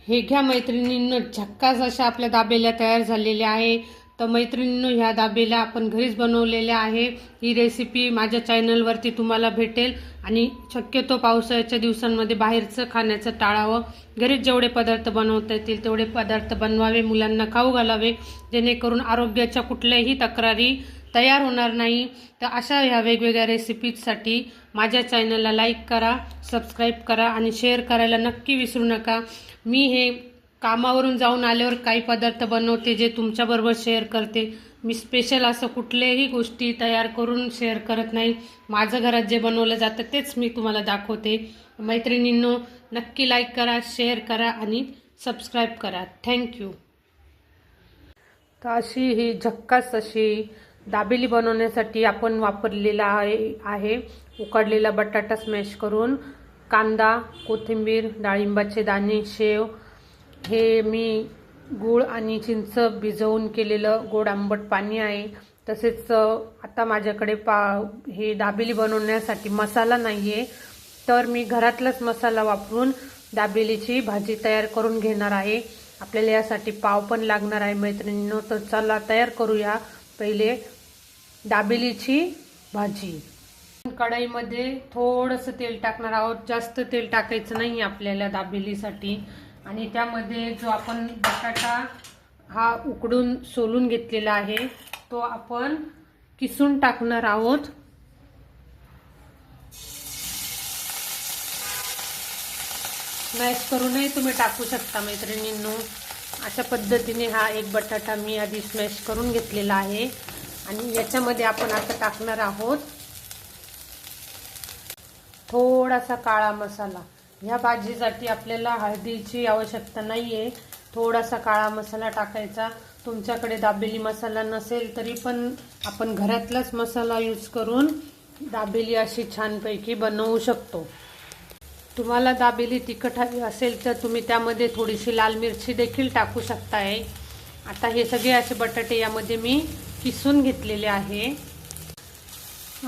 हे घ्या मैत्रिणींनो, झक्कास अशा आपल्या दाबेल्या तयार झालेल्या आहे. तर मैत्रिणींनो, ह्या दाबेल्या आपण घरीच बनवलेल्या आहे. ही रेसिपी माझ्या चॅनलवरती तुम्हाला भेटेल. आणि शक्यतो पावसाळ्याच्या दिवसांमध्ये बाहेरचं खाण्याचं टाळावं. घरीच जेवढे पदार्थ बनवता येतील तेवढे पदार्थ बनवावे, मुलांना खाऊ घालावे, जेणेकरून आरोग्याच्या कुठल्याही तक्रारी तयार होणार नाही. तर अशा ह्या वेगवेगळ्या रेसिपीजसाठी माझ्या चॅनलला लाईक करा, सबस्क्राईब करा आणि शेअर करायला नक्की विसरू नका. मी हे कामावरून जाऊन आल्यावर काही पदार्थ बनवते जे तुमच्याबरोबर शेअर करते. मी स्पेशल असं कुठल्याही गोष्टी तयार करून शेअर करत नाही. माझं घरात जे बनवलं जातं तेच मी तुम्हाला दाखवते. मैत्रिणींनो, नक्की लाईक करा, शेअर करा आणि सबस्क्राईब करा. थँक्यू. तर अशी ही झक्कास अशी दाबेली बनवण्यासाठी आपण वापरलेला आहे उकडलेला बटाटा स्मॅश करून, कांदा, कोथिंबीर, डाळिंबाचे दाणे, शेव, हे मी गूळ आणि चिंच भिजवून केलेलं गोड आंबट पाणी आहे. तसेच आता माझ्याकडे हे दाबेली बनवण्यासाठी मसाला नाही आहे, तर मी घरातलाच मसाला वापरून दाबेलीची भाजी तयार करून घेणार आहे. आपल्याला यासाठी पाव पण लागणार आहे मैत्रिणींनो. तर चला तयार करूया पहिले दाबेलीची भाजी. कढईमध्ये थोडंसं तेल टाकणार आहोत. जास्त तेल टाकायचं नाही आपल्याला दाबेलीसाठी. आणि त्यामध्ये जो आपण बटाटा हा उकडून सोलून घेतलेला आहे तो आपण किसून टाकणार आहोत. स्मॅश करूनही तुम्ही टाकू शकता मैत्रिणींनो. अशा पद्धतीने हा एक बटाटा मी आधी स्मॅश करून घेतलेला आहे. आणि याच्यामध्ये आपण आता टाकणार आहोत थोडासा काळा मसाला. ह्या भाजीसाठी आपल्याला हळदीची आवश्यकता नाहीये. थोडासा काळा मसाला टाकायचा. तुमच्याकडे दाबेली मसाला नसेल तरी पण आपण घरातलाच मसाला यूज करून दाबेली अशी छानपैकी बनवू शकतो. तुम्हाला दाबेली तिखट हवी असेल तर तुम्ही त्यामध्ये थोडीशी लाल मिरची देखील टाकू शकताय. आता हे सगळे असे बटाटे यामध्ये मी किसून घेतलेले आहे.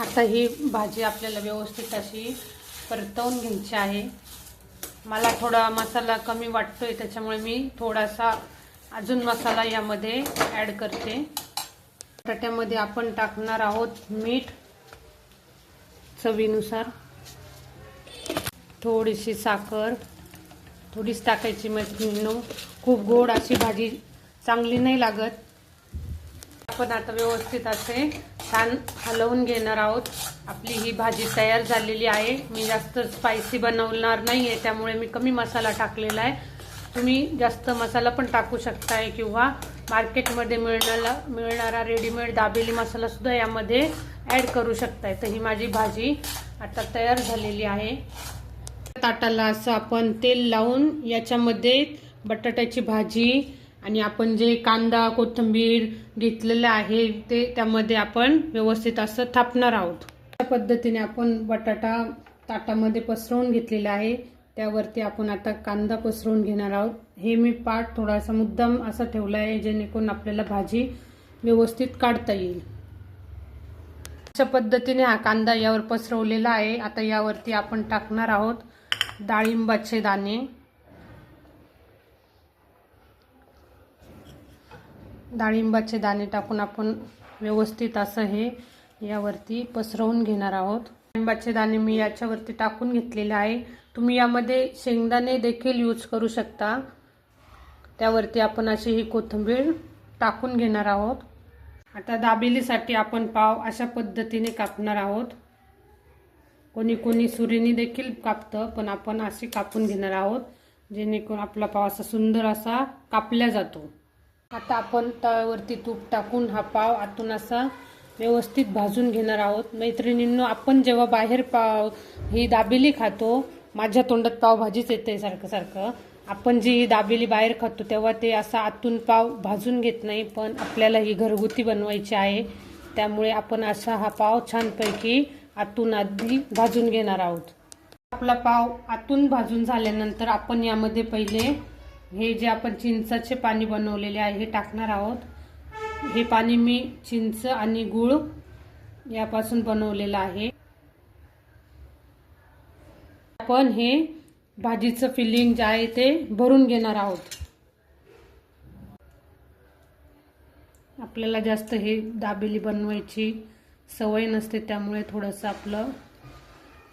आता ही भाजी आपल्याला व्यवस्थित अशी परतवून घ्यायची आहे. मला थोडा मसाला कमी वाटतोय त्याच्यामुळे मी थोडासा अजून मसाला यामध्ये ॲड करते. बटाट्यामध्ये आपण टाकणार आहोत मीठ चवीनुसार, थोडीशी साखर, थोडीच टाकायची मैत्रिणींनो. खूप गोड अशी भाजी चांगली नाही लागत. आपण आता व्यवस्थित असे छान हलवून घेणार आहोत. आपली ही भाजी तयार झालेली आहे. मी जास्त स्पायसी बनवणार नाही आहे त्यामुळे मी कमी मसाला टाकलेला आहे. तुम्ही जास्त मसाला पण टाकू शकताय किंवा मार्केटमध्ये मिळणारा रेडीमेड दाबेली मसाला सुद्धा यामध्ये ॲड करू शकताय. तर ही माझी भाजी आता तयार झालेली आहे. ताटाला असं आपण तेल लावून याच्यामध्ये बटाट्याची भाजी आणि आपण जे कांदा कोथिंबीर घेतलेलं आहे ते त्यामध्ये आपण व्यवस्थित असं थापणार आहोत. अशा पद्धतीने आपण बटाटा ताटामध्ये पसरवून घेतलेला आहे. त्यावरती आपण आता कांदा पसरवून घेणार आहोत. हे मी पाट थोडासा मुद्दाम असा ठेवला आहे जेणेकरून आपल्याला भाजी व्यवस्थित काढता येईल. अशा पद्धतीने हा कांदा यावर पसरवलेला आहे. आता यावरती आपण टाकणार आहोत डाळिंबाचे दाणे. डाळिंबाचे दाणे टाकून आपण व्यवस्थित असं हे यावरती पसरवून घेणार आहोत. डाळिंबाचे दाणे मी याच्यावरती टाकून घेतलेले आहे. तुम्ही यामध्ये शेंगदाणे देखील यूज करू शकता. त्यावरती आपण अशी ही कोथिंबीर टाकून घेणार आहोत. आता दाबेलीसाठी आपण पाव अशा पद्धतीने कापणार आहोत. कोणी कोणी सुरीने देखील कापतं, पण आपण असे कापून घेणार आहोत जेणेकरून आपला पाव असा सुंदर असा कापला जातो. आता आपण तव्यावरती तूप टाकून हा पाव आतून असा व्यवस्थित भाजून घेणार आहोत. मैत्रिणींनो, आपण जेव्हा बाहेर ही दाबेली खातो, माझ्या तोंडात पावभाजीच येते सारखं सारखं. आपण जी दाबेली बाहेर खातो तेव्हा ते असा आतून पाव भाजून घेत नाही, पण आपल्याला ही घरगुती बनवायची आहे त्यामुळे आपण असा हा पाव छानपैकी आतून आधी भाजून घेणार आहोत. आपला पाव आतून भाजून झाल्यानंतर आपण यामध्ये पहिले हे जे आपण चिंचाचे पाणी बनवलेले आहे हे टाकणार आहोत. हे पाणी मी चिंच आणि गूळ यापासून बनवलेलं आहे. आपण हे भाजीचं फिलिंग जे आहे ते भरून घेणार आहोत. आपल्याला जास्त हे दाबेली बनवायची सवय नसते, त्यामुळे थोडंसं आपलं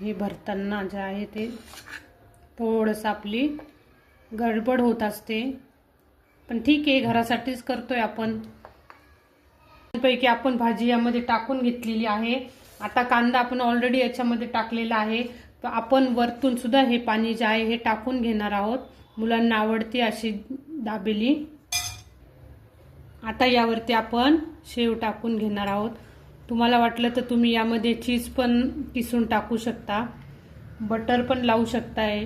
हे भरताना जे आहे ते थोडंसं आपली गडबड होत असते. पण ठीक आहे, घरासाठीच करतोय आपण. पैकी आपण भाजी यामध्ये टाकून घेतलेली आहे. आता कांदा आपण ऑलरेडी याच्यामध्ये टाकलेला आहे. तर आपण वरतून सुद्धा हे पाणी जे आहे हे टाकून घेणार आहोत. मुलांना आवडते अशी दाबेली. आता यावरती आपण शेव टाकून घेणार आहोत. तुम्हाला वाटलं तर तुम्ही यामध्ये चीज पण किसून टाकू शकता, बटर पण लावू शकताय,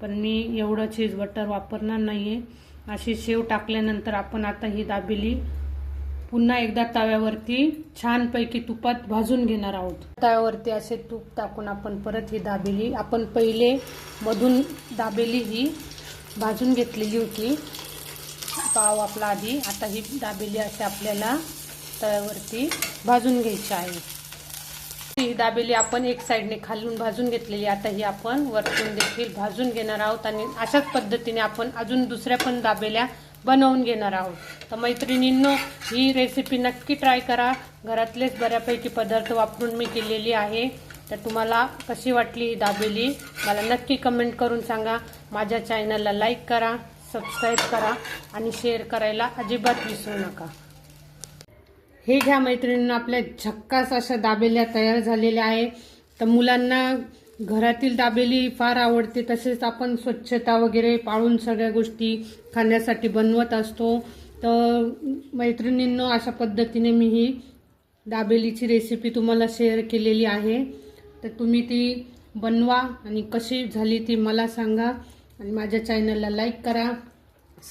पण मी एवढं चीज बटर वापरणार नाहीये. अशी शेव टाकल्यानंतर आपण आता ही दाबेली पुन्हा एकदा तव्यावरती छानपैकी तुपात भाजून घेणार आहोत. तव्यावरती असे तूप टाकून आपण परत ही दाबेली, आपण पहिले मधून दाबेली ही भाजून घेतलेली होती, पाव आपला आधी. आता ही दाबेली असे आपल्याला तव्यावरती भाजून घ्यायची आहे. ही दाबेली आपण एक साईडने खालून भाजून घेतलेली, आता ही आपण वरतून देखील भाजून घेणार आहोत. आणि अशाच पद्धतीने आपण अजून दुसऱ्या पण दाबेल्या बनवून घेणार आहोत. तर मैत्रिणींनो, ही रेसिपी नक्की ट्राय करा. घरातलेच बऱ्यापैकी पदार्थ वापरून मी केलेली आहे. तर तुम्हाला कशी वाटली ही दाबेली मला नक्की कमेंट करून सांगा. माझ्या चॅनलला लाईक करा, सबस्क्राईब करा आणि शेअर करायला अजिबात विसरू नका. हे घ्या मैत्रिणींना, आपल्या झक्कास अशा दाबेल्या तयार झालेल्या आहे. तर मुलांना घरातील दाबेली फार आवडते. तसेच आपण स्वच्छता वगैरे पाळून सगळ्या गोष्टी खाण्यासाठी बनवत असतो. तर मैत्रिणींनो, अशा पद्धतीने मी ही दाबेलीची रेसिपी तुम्हाला शेअर केलेली आहे. तर तुम्ही ती बनवा आणि कशी झाली ती मला सांगा. आणि माझ्या चॅनलला लाईक करा,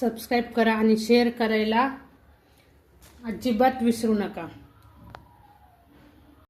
सबस्क्राईब करा आणि शेअर करायला अजिबात विसरू नका.